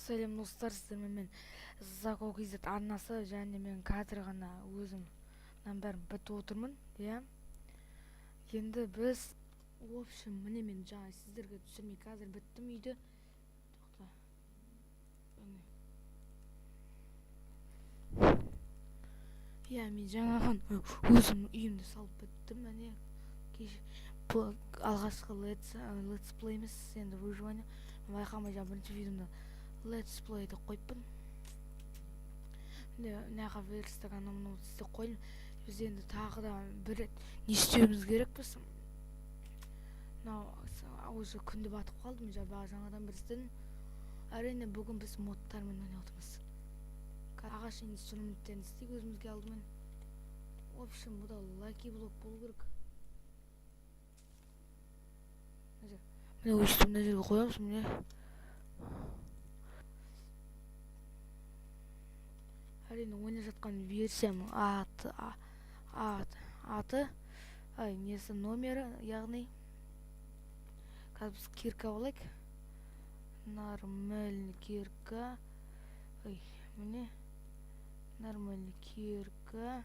Сәлем достар, сіздермен мен Зако KZ арнасы және мен қазір ғана өзімнің бәрін бітіп отырмын. Иә. Енді біз міне мен жаңа сіздерге түсірмей қазір біттім үйде. Тоқта. Иә, мен жаңа өзім үйімді салып біттім. Міне бұл алғашқы let's play емес, енді выживание. Байқамай жаңа бірінші видеомда let's play деп қойыппын. Мынаға верстік анау істеп қойдым. Біз енді тағы да бір не істеуіміз керекпіз. Уже күнде батып қалдым, жаңадан бір істедім. Әрине бүгін біз модтармен ойнап отырмыз. Ағаш инструменттерін істейік өзімізге алдымен. Бұл да лаки блок болу керек. Міне өйстіп мына жерге қоямыз, міне. Әрине ойнап жатқан версияның несі номері, яғни қазір біз кирка болайық. Нормальный кирка. Міне нормальный кирка.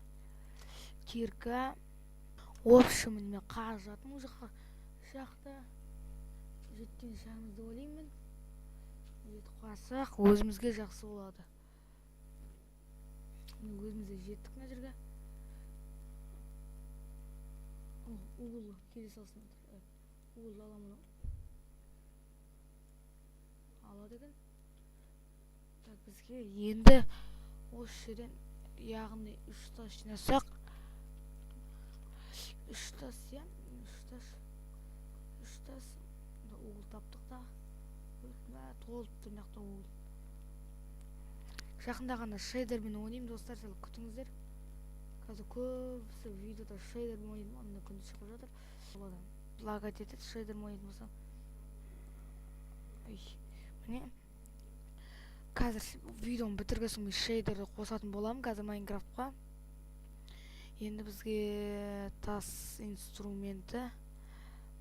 Мен қағаз жатым ол жақта. Жеткен шағымызды ойлаймын. Жетіп қасақ өзімізге жақсы болады. Өзімізде жеттік мына жерге. Уғыл келе салсын. Уғыл аламын. Алады екен. Бізге енді осы жерден яғни 3 тас жинасақ. 3 тас, иә? 3 тас. Уғыл таптық та. Толып тұр мынақта уғыл. Жақында ғана шейдермен ойнаймын достар, сәл күтіңіздер. Қазір көбісі видеода шейдермен ойнаймын, онда күнде шығып жатыр. Лагать етеді шейдермен ойнайтын болсам. Міне қазір видеоны бітірген соң мен шейдерді қосатын боламын қазір Майнкрафтқа. Енді бізге тас инструменті,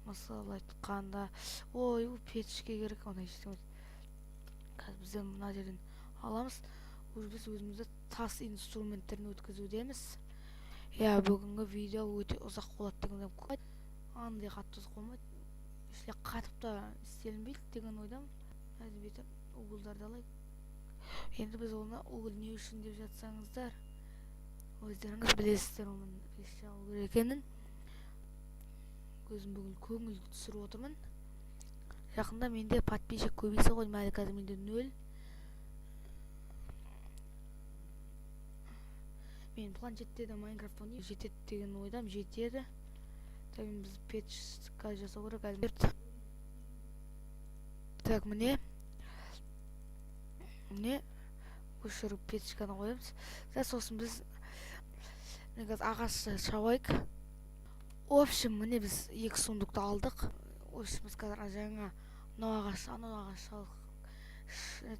мысалы айтқанда, печке керек, ондай ештеңе. Қазір бізде мына жерден аламыз. Біз өзімізді тас инструменттерін өткізудеміз. Бүгінгі видео өте ұзақ болады дегенде қойды. Андай қатты ұзақ болмайды. Ішіле қатып та істелінбейді деген ойдам. Әдебеті уғылдарды алайық. Енді біз оны уғыл не үшін деп жатсаңыздар, өздеріңіз білесіздер оның пеш жағу керек екенін. Өзім бүгін көңіл түсіріп отырмын. Жақында менде подписчик көбейсе ғой, әлі қазір менде 0. Мен планшетте де Майнкрафт ойнаймын, жетеді деген ойдам, жетеді. Мен біз печка жасау керек әлбетте. Так, міне осы жерге печканы қоямыз. Сосын біз ағашты шабайық. Міне біз 2 сундукты алдық. Біз қазір жаңа анау ағаш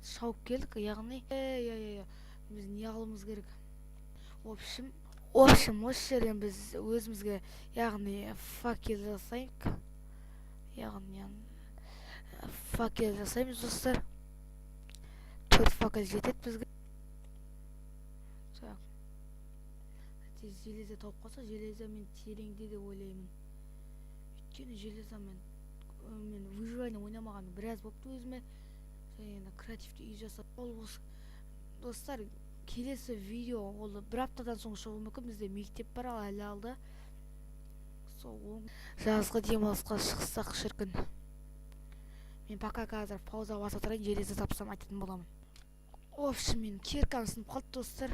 шауып келдік, яғни біз не алуымыз керек. Осы жерден біз өзімізге яғни факел жасаймыз достар. 4 факел жетеді бізге. Железа тауып қалса, железа мен тереңде деп ойлаймын. Өйткені железа мен выживание ойнамаған біраз болыпты өзіме. Және креативті үй жасап. Достар, келесі видео ол бір аптадан соң шығуы мүмкін. Бізде мектеп бар, әлі алды. Жазғы демалысқа шықсақ шіркін. Мен пока қазір пауза баса тұрайын, железа тапсам айтатын боламын. Мен киркам сынып қалды достар.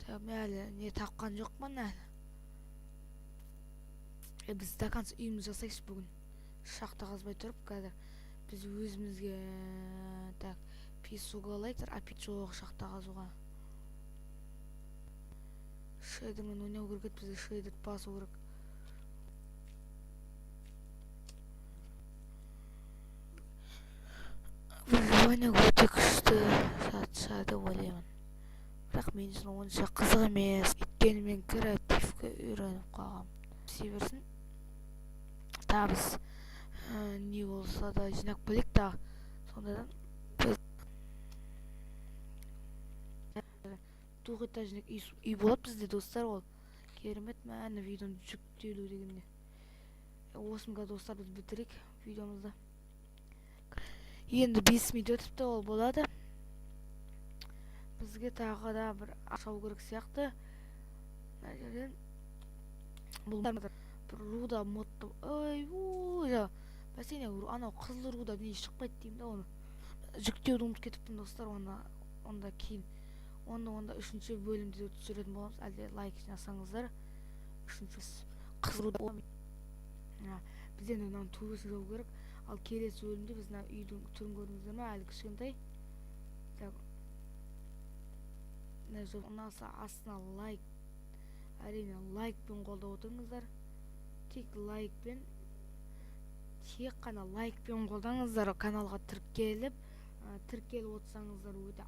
Мен әлі не тапқан жоқпын әлі. Біз даканс үйіміз жасайықшы бүгін. Шақта қазбай тұрып қазір. Біз өзімізге песуға алайықтыр, апит жоқ шақта қазуға. Шейдермен ойнау керек, бізде шейдерді басу керек. Выживание өте күшті жатса деп ойлаймын. Бірақ мен үшін онша қызық емес. Өйткені мен креативке үйреніп қалғам. Істей берсін. Біз не болса да жинақ білік та. Сондайдан двухэтажный үй болот бизде достор. Ол керемет мана видеонун жүктөлүү дегенде. Осынга достар биз битирик видеомузду. Енді 5 минут өтүптү, ол болады. Бизге тагы да бир ашау керек сыяктуу. Мына жерден бул бир руда модду. Ой, бассейне анау кызыл руда эмне чыкпайт дейм да, оны жүктөөдү унутуп кетиптим достор. Онда кийин онда 3-бөлүмдү түшүрөтүн болобуз. Алде лайк жасаңыздар. 3-кызыл руда. Биз эми мынанын төбөсүн жабуу керек. Ал келесі бөлүмдө биз мына үйдүн түрүн көрдүңүздөр ма? Али кичинекей. Унаса астына лайк, әрине лайкпен колдоп отуруңуздар. Тек қана лайкпен колдоңуздар. Каналга тиркелип отсаңыздар өтө